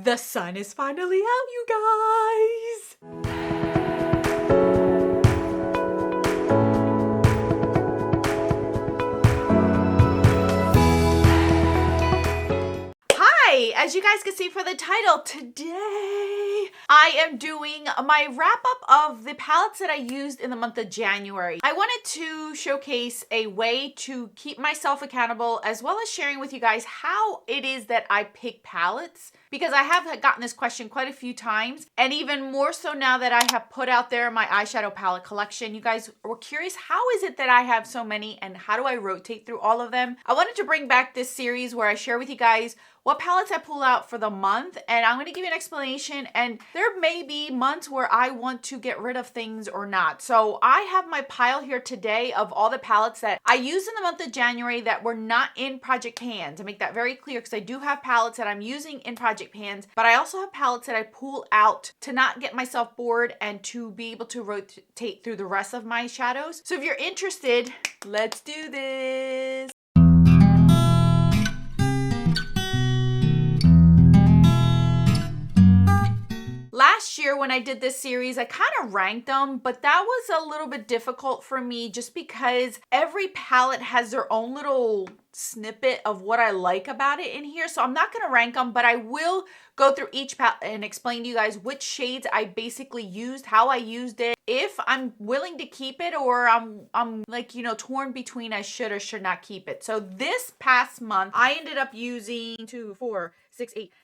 The sun is finally out, you guys! Hi! As you guys can see for the title, today I am doing my wrap up of the palettes that I used in the month of January. I wanted to showcase a way to keep myself accountable as well as sharing with you guys how it is that I pick palettes, because I have gotten this question quite a few times, and even more so now that I have put out there my eyeshadow palette collection. You guys were curious, how is it that I have so many and how do I rotate through all of them? I wanted to bring back this series where I share with you guys what palettes I pull out for the month, and I'm going to give you an explanation, and there may be months where I want to get rid of things or not. So I have my pile here today of all the palettes that I used in the month of January that were not in project pans. To make that very clear, because I do have palettes that I'm using in project pans, but I also have palettes that I pull out to not get myself bored and to be able to rotate through the rest of my shadows. So if you're interested, let's do this. Last year when I did this series, I kind of ranked them, but that was a little bit difficult for me just because every palette has their own little snippet of what I like about it in here. So I'm not going to rank them, but I will go through each palette and explain to you guys which shades I basically used, how I used it, if I'm willing to keep it, or I'm like, you know, torn between I should or should not keep it. So this past month, I ended up using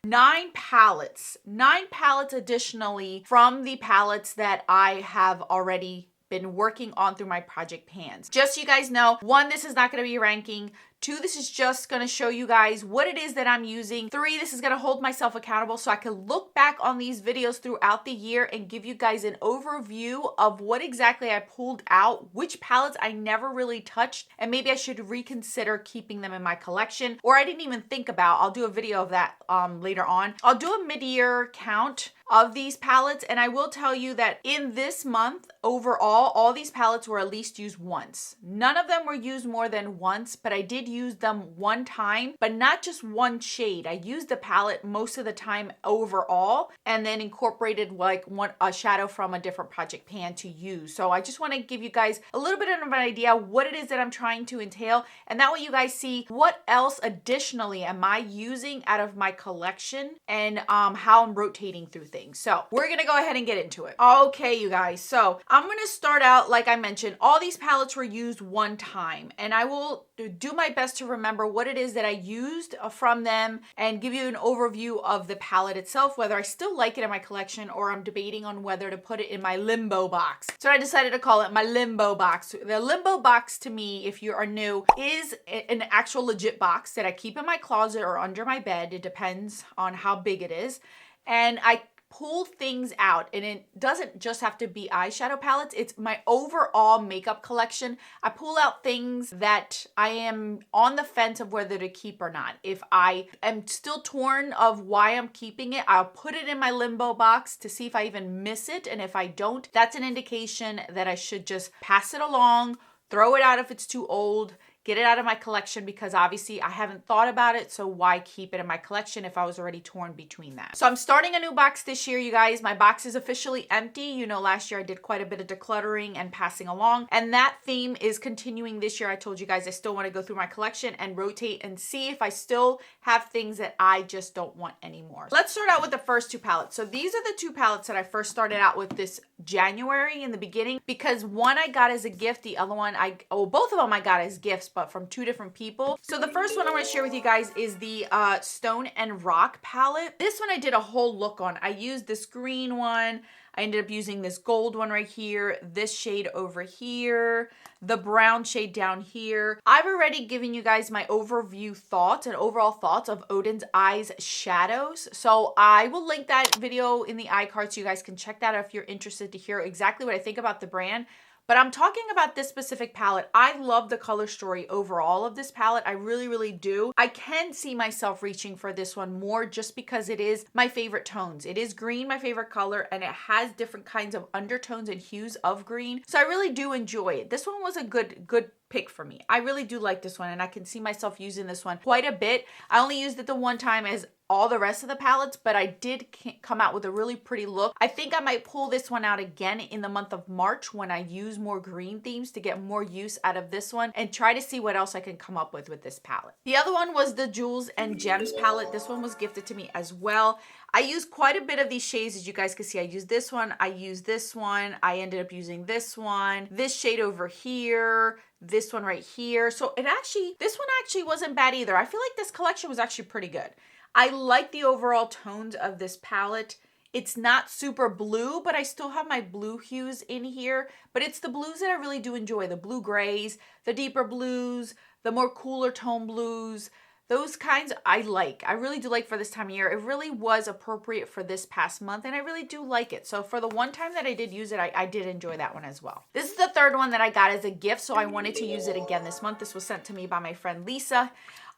9 palettes. 9 palettes additionally from the palettes that I have already been working on through my project pans. Just so you guys know, 1, this is not going to be ranking. 2, this is just going to show you guys what it is that I'm using. 3, this is going to hold myself accountable so I can look back on these videos throughout the year and give you guys an overview of what exactly I pulled out, which palettes I never really touched, and maybe I should reconsider keeping them in my collection, or I didn't even think about. I'll do a video of that later on. I'll do a mid-year count of these palettes, and I will tell you that in this month, overall, all these palettes were at least used once. None of them were used more than once, but I did use them one time, but not just one shade. I used the palette most of the time overall, and then incorporated like a shadow from a different project pan to use. So I just want to give you guys a little bit of an idea what it is that I'm trying to entail, and that way you guys see what else additionally am I using out of my collection, and how I'm rotating through things. So we're gonna go ahead and get into it. Okay, you guys, so I'm gonna start out, like I mentioned, all these palettes were used one time, and I will do my best to remember what it is that I used from them and give you an overview of the palette itself, whether I still like it in my collection or I'm debating on whether to put it in my limbo box. So I decided to call it my limbo box. The limbo box, to me, if you are new, is an actual legit box that I keep in my closet or under my bed. It depends on how big it is. And I pull things out, and it doesn't just have to be eyeshadow palettes. It's my overall makeup collection. I pull out things that I am on the fence of whether to keep or not. If I am still torn of why I'm keeping it, I'll put it in my limbo box to see if I even miss it. And if I don't, that's an indication that I should just pass it along, throw it out if it's too old, get it out of my collection, because obviously I haven't thought about it, so why keep it in my collection if I was already torn between that? So I'm starting a new box this year, you guys. My box is officially empty. You know, last year I did quite a bit of decluttering and passing along, and that theme is continuing this year. I told you guys I still want to go through my collection and rotate and see if I still have things that I just don't want anymore. Let's start out with the first 2 palettes. So these are the 2 palettes that I first started out with this January in the beginning, because one I got as a gift, the other one both of them I got as gifts, but from 2 different people. So the first one I want to share with you guys is the Stone and Rock palette. This one I did a whole look on. I used this green one. I ended up using this gold one right here, this shade over here, the brown shade down here. I've already given you guys my overview thoughts and overall thoughts of Odin's Eyes shadows. So I will link that video in the iCard so you guys can check that out if you're interested to hear exactly what I think about the brand. But I'm talking about this specific palette. I love the color story overall of this palette. I really, really do. I can see myself reaching for this one more just because it is my favorite tones. It is green, my favorite color, and it has different kinds of undertones and hues of green. So I really do enjoy it. This one was a good pick for me. I really do like this one, and I can see myself using this one quite a bit. I only used it the one time as all the rest of the palettes, but I did come out with a really pretty look. I think I might pull this one out again in the month of March when I use more green themes to get more use out of this one and try to see what else I can come up with this palette. The other one was the Jewels and Gems palette. This one was gifted to me as well. I used quite a bit of these shades, as you guys can see. I used this one, I used this one, I ended up using this one, this shade over here, this one right here. So this one actually wasn't bad either. I feel like this collection was actually pretty good. I like the overall tones of this palette. It's not super blue, but I still have my blue hues in here. But it's the blues that I really do enjoy. The blue grays, the deeper blues, the more cooler tone blues. Those kinds I like. I really do like for this time of year. It really was appropriate for this past month, and I really do like it. So for the one time that I did use it, I did enjoy that one as well. This is the third one that I got as a gift, so I wanted to use it again this month. This was sent to me by my friend Lisa.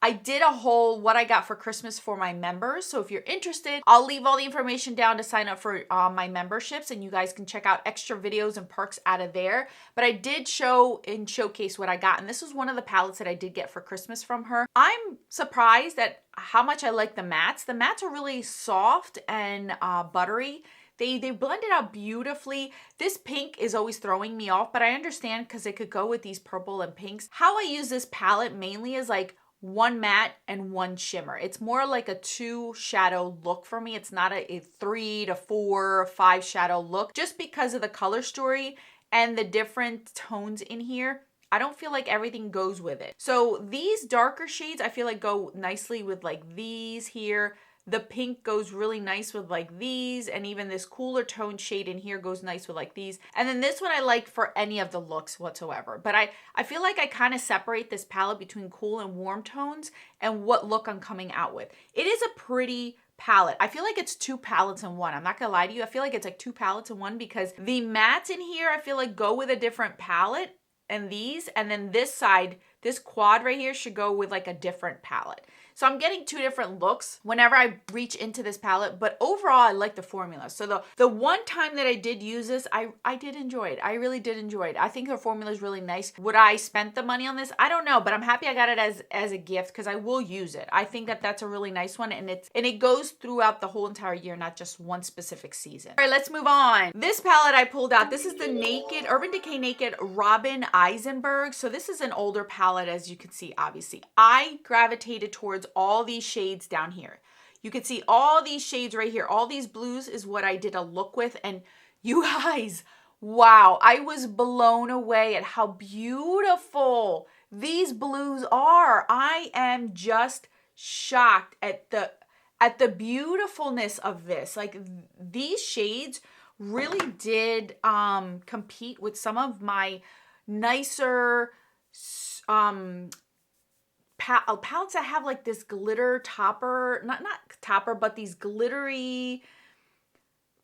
I did a whole what I got for Christmas for my members. So if you're interested, I'll leave all the information down to sign up for my memberships, and you guys can check out extra videos and perks out of there. But I did showcase what I got, and this was one of the palettes that I did get for Christmas from her. I'm surprised at how much I like the mattes. The mattes are really soft and buttery. They blended out beautifully. This pink is always throwing me off, but I understand because it could go with these purple and pinks. How I use this palette mainly is like one matte and one shimmer. It's more like a 2 shadow look for me. It's not a 3 to 4, 5 shadow look. Just because of the color story and the different tones in here, I don't feel like everything goes with it. So these darker shades I feel like go nicely with like these here. The pink goes really nice with like these, and even this cooler tone shade in here goes nice with like these. And then this one I like for any of the looks whatsoever. But I feel like I kind of separate this palette between cool and warm tones and what look I'm coming out with. It is a pretty palette. I feel like it's 2 palettes in one. I'm not gonna lie to you. I feel like it's like 2 palettes in one because the mattes in here I feel like go with a different palette, and then this side, this quad right here should go with like a different palette. So I'm getting 2 different looks whenever I reach into this palette, but overall I like the formula. So the one time that I did use this, I did enjoy it. I really did enjoy it. I think her formula is really nice. Would I spend the money on this? I don't know, but I'm happy I got it as a gift because I will use it. I think that that's a really nice one, and it goes throughout the whole entire year, not just one specific season. All right, let's move on. This palette I pulled out. This is the Urban Decay Naked Robin Eisenberg. So this is an older palette, as you can see, obviously. I gravitated towards all these shades down here. You can see all these shades right here. All these blues is what I did a look with, and you guys, wow, I was blown away at how beautiful these blues are. I am just shocked at the beautifulness of this. Like, these shades really did compete with some of my nicer palettes that have like this glitter topper, not topper, but these glittery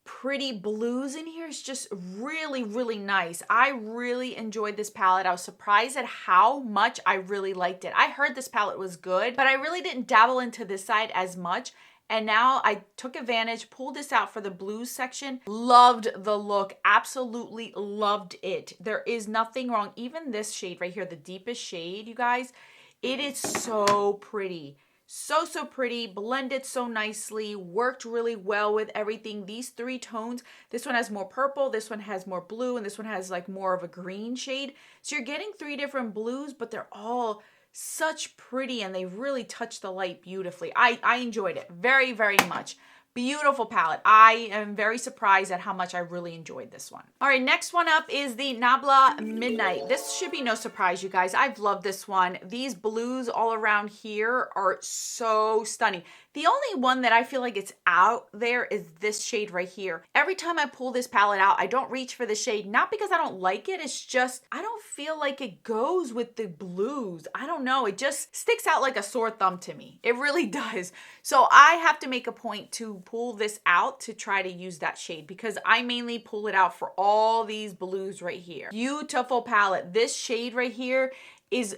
pretty blues in here. Is just really, really nice. I really enjoyed this palette. I was surprised at how much I really liked it. I heard this palette was good, but I really didn't dabble into this side as much. And now I took advantage, pulled this out for the blues section. Loved the look, absolutely loved it. There is nothing wrong. Even this shade right here, the deepest shade, you guys, it is so pretty. So pretty, blended so nicely, worked really well with everything. These 3 tones, this one has more purple, this one has more blue, and this one has like more of a green shade. So you're getting 3 different blues, but they're all such pretty, and they really touch the light beautifully. I enjoyed it very, very much. Beautiful palette. I am very surprised at how much I really enjoyed this one. All right, next one up is the Nabla Midnight. This should be no surprise, you guys. I've loved this one. These blues all around here are so stunning. The only one that I feel like it's out there is this shade right here. Every time I pull this palette out, I don't reach for the shade, not because I don't like it. It's just, I don't feel like it goes with the blues. I don't know. It just sticks out like a sore thumb to me. It really does. So I have to make a point to pull this out to try to use that shade because I mainly pull it out for all these blues right here. Beautiful palette. This shade right here is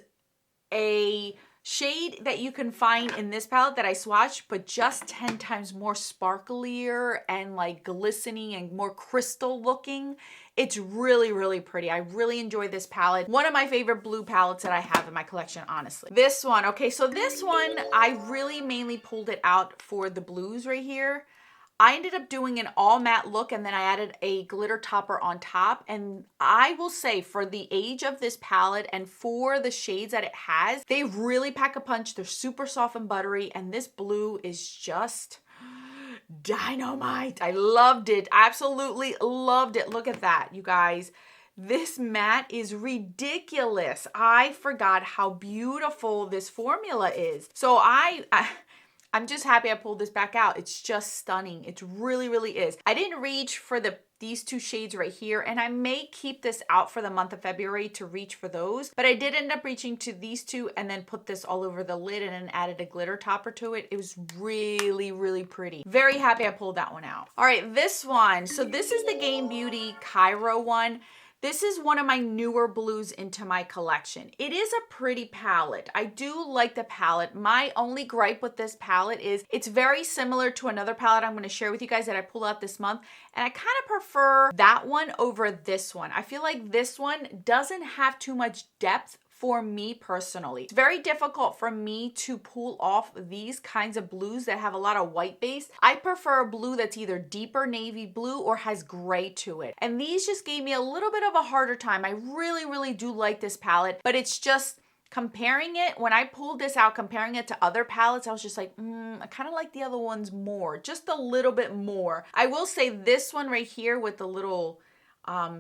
a shade that you can find in this palette that I swatched, but just 10 times more sparklier and like glistening and more crystal looking. It's really, really pretty. I really enjoy this palette. One of my favorite blue palettes that I have in my collection, honestly. This one, okay, so this one, I really mainly pulled it out for the blues right here. I ended up doing an all matte look and then I added a glitter topper on top. And I will say for the age of this palette and for the shades that it has, they really pack a punch. They're super soft and buttery. And this blue is just dynamite. I loved it. Absolutely loved it. Look at that, you guys. This matte is ridiculous. I forgot how beautiful this formula is. So I'm just happy I pulled this back out. It's just stunning. It really, really is. I didn't reach for these two shades right here, and I may keep this out for the month of February to reach for those, but I did end up reaching to these two and then put this all over the lid and then added a glitter topper to it. It was really, really pretty. Very happy I pulled that one out. All right, this one. So this is the Game Beauty Cairo one. This is one of my newer blues into my collection. It is a pretty palette. I do like the palette. My only gripe with this palette is it's very similar to another palette I'm going to share with you guys that I pulled out this month. And I kind of prefer that one over this one. I feel like this one doesn't have too much depth for me personally. It's very difficult for me to pull off these kinds of blues that have a lot of white base. I prefer a blue that's either deeper navy blue or has gray to it. And these just gave me a little bit of a harder time. I really, really do like this palette, but it's just comparing it, when I pulled this out, comparing it to other palettes, I was just like, I kind of like the other ones more, just a little bit more. I will say this one right here with the little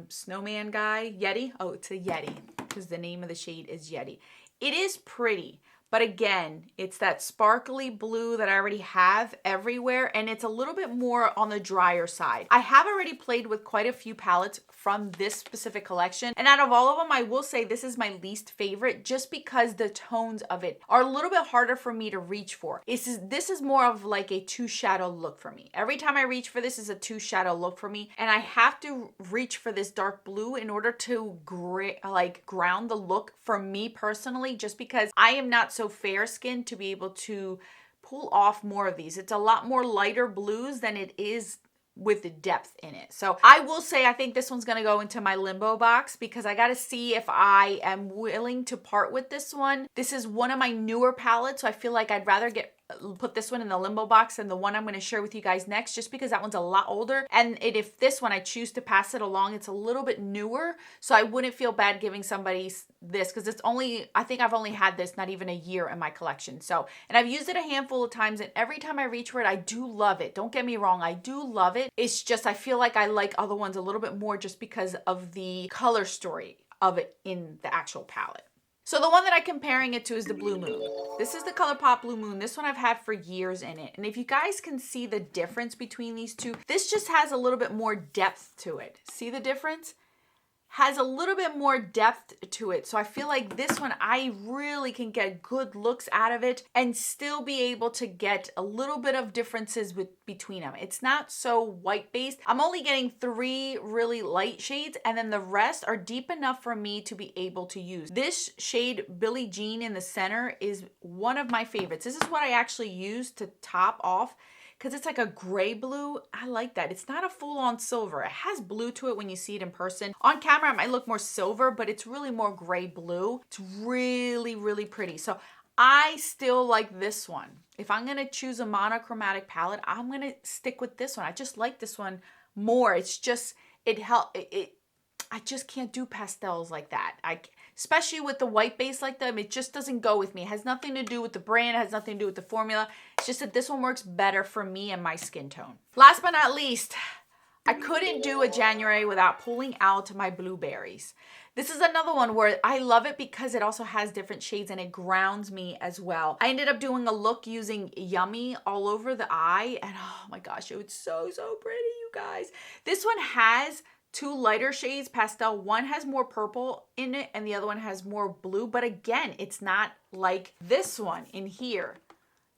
snowman guy, Yeti. Oh, it's a Yeti because the name of the shade is Yeti. It is pretty, but again, it's that sparkly blue that I already have everywhere, and it's a little bit more on the drier side. I have already played with quite a few palettes from this specific collection, and out of all of them, I will say this is my least favorite just because the tones of it are a little bit harder for me to reach for. This is more of like a two shadow look for me. Every time I reach for this is a two shadow look for me, and I have to reach for this dark blue in order to ground the look for me personally, just because I am not so fair skinned to be able to pull off more of these. It's a lot more lighter blues than it is with the depth in it. So I will say I think this one's going to go into my limbo box because I got to see if I am willing to part with this one. This is one of my newer palettes, so I feel like I'd rather put this one in the limbo box than the one I'm going to share with you guys next, just because that one's a lot older. And if this one I choose to pass it along, it's a little bit newer, so I wouldn't feel bad giving somebody this because I think I've only had this not even a year in my collection. So, and I've used it a handful of times, and every time I reach for it, I do love it. Don't get me wrong, I do love it. It's just I feel like I like other ones a little bit more just because of the color story of it in the actual palette. So the one that I'm comparing it to is the Blue Moon. This is the ColourPop Blue Moon. This one I've had for years in it. And if you guys can see the difference between these two, this just has a little bit more depth to it. See the difference? Has a little bit more depth to it. So I feel like this one, I really can get good looks out of it and still be able to get a little bit of differences between them. It's not so white based. I'm only getting 3 really light shades, and then the rest are deep enough for me to be able to use. This shade, Billie Jean in the center, is one of my favorites. This is what I actually use to top off, because it's like a gray blue. I like that. It's not a full-on silver. It has blue to it when you see it in person. On camera, it might look more silver, but it's really more gray blue. It's really, really pretty. So I still like this one. If I'm gonna choose a monochromatic palette, I'm gonna stick with this one. I just like this one more. It's just, I just can't do pastels like that. Especially with the white base like them, it just doesn't go with me. It has nothing to do with the brand. It has nothing to do with the formula. It's just that this one works better for me and my skin tone. Last but not least, I couldn't do a January without pulling out my blueberries. This is another one where I love it because it also has different shades and it grounds me as well. I ended up doing a look using Yummy all over the eye, and oh my gosh, it was so, so pretty, you guys. This one has 2 lighter shades, pastel. One has more purple in it and the other one has more blue. But again, it's not like this one in here.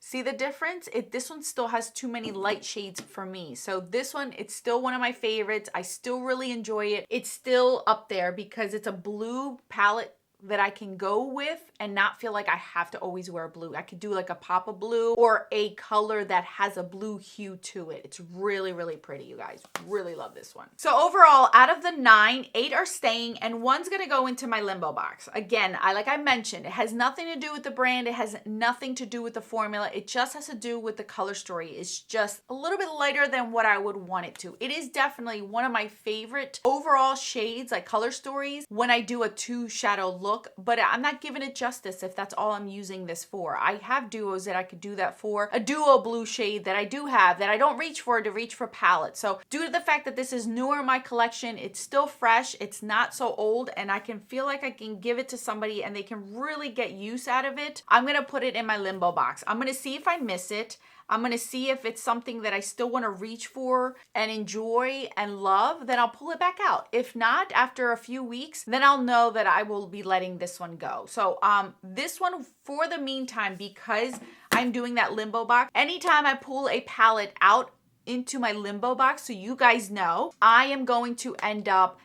See the difference? This one still has too many light shades for me. So this one, it's still one of my favorites. I still really enjoy it. It's still up there because it's a blue palette that I can go with and not feel like I have to always wear blue. I could do like a pop of blue or a color that has a blue hue to it. It's really, really pretty, you guys. Really love this one. So overall, out of the 9, 8 are staying and 1's gonna go into my limbo box. Again, like I mentioned, it has nothing to do with the brand. It has nothing to do with the formula. It just has to do with the color story. It's just a little bit lighter than what I would want it to. It is definitely one of my favorite overall shades, like color stories, when I do a 2 shadow look, but I'm not giving it justice if that's all I'm using this for. I have duos that I could do that for. A duo blue shade that I do have that I don't reach for to reach for palettes. So due to the fact that this is newer in my collection, it's still fresh, it's not so old, and I can feel like I can give it to somebody and they can really get use out of it, I'm gonna put it in my limbo box. I'm gonna see if I miss it. I'm gonna see if it's something that I still wanna reach for and enjoy and love, then I'll pull it back out. If not, after a few weeks, then I'll know that I will be letting this one go. So this one, for the meantime, because I'm doing that limbo box, anytime I pull a palette out into my limbo box, so you guys know, I am going to end up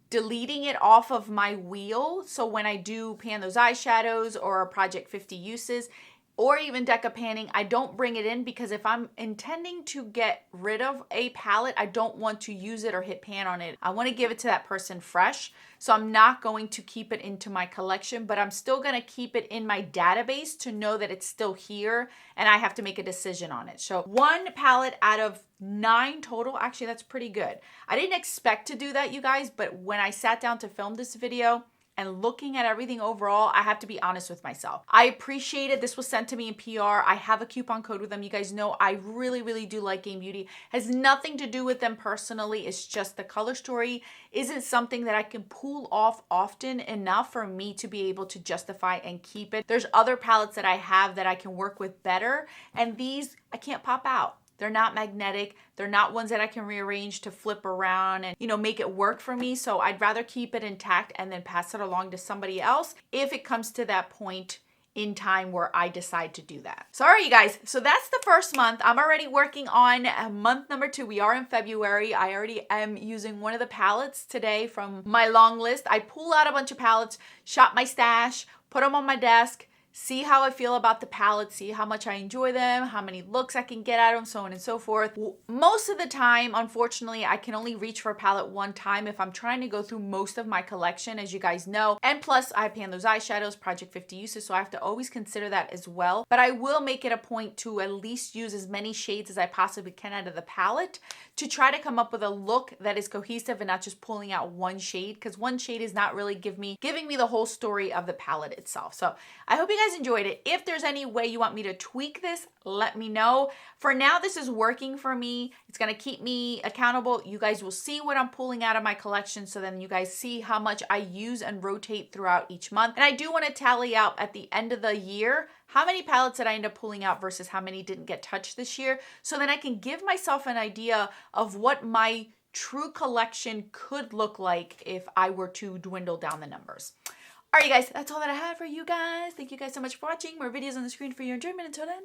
deleting it off of my wheel. So when I do pan those eyeshadows or Project 50 uses, or even deca panning, I don't bring it in because if I'm intending to get rid of a palette, I don't want to use it or hit pan on it. I want to give it to that person fresh. So I'm not going to keep it into my collection, but I'm still going to keep it in my database to know that it's still here and I have to make a decision on it. So 1 palette out of 9 total. Actually, that's pretty good. I didn't expect to do that, you guys, but when I sat down to film this video, and looking at everything overall, I have to be honest with myself. I appreciate it. This was sent to me in PR. I have a coupon code with them. You guys know I really, really do like Game Beauty. Has nothing to do with them personally. It's just the color story isn't something that I can pull off often enough for me to be able to justify and keep it. There's other palettes that I have that I can work with better, and these I can't pop out. They're not magnetic. They're not ones that I can rearrange to flip around and, make it work for me. So I'd rather keep it intact and then pass it along to somebody else if it comes to that point in time where I decide to do that. So all right, you guys, so that's the first month. I'm already working on month number 2. We are in February. I already am using one of the palettes today from my long list. I pull out a bunch of palettes, shop my stash, put them on my desk, see how I feel about the palettes, see how much I enjoy them, how many looks I can get at them, so on and so forth. Most of the time, unfortunately, I can only reach for a palette one time if I'm trying to go through most of my collection, as you guys know. And plus, I pan those eyeshadows, Project 50 uses, so I have to always consider that as well. But I will make it a point to at least use as many shades as I possibly can out of the palette to try to come up with a look that is cohesive and not just pulling out one shade, because one shade is not really giving me the whole story of the palette itself. So I hope you guys enjoyed it. If there's any way you want me to tweak this, let me know. For now, this is working for me. It's gonna keep me accountable. You guys will see what I'm pulling out of my collection, so then you guys see how much I use and rotate throughout each month. And I do want to tally out at the end of the year how many palettes did I end up pulling out versus how many didn't get touched this year, so then I can give myself an idea of what my true collection could look like if I were to dwindle down the numbers. All right, you guys, that's all that I have for you guys. Thank you guys so much for watching. More videos on the screen for your enjoyment. Until then,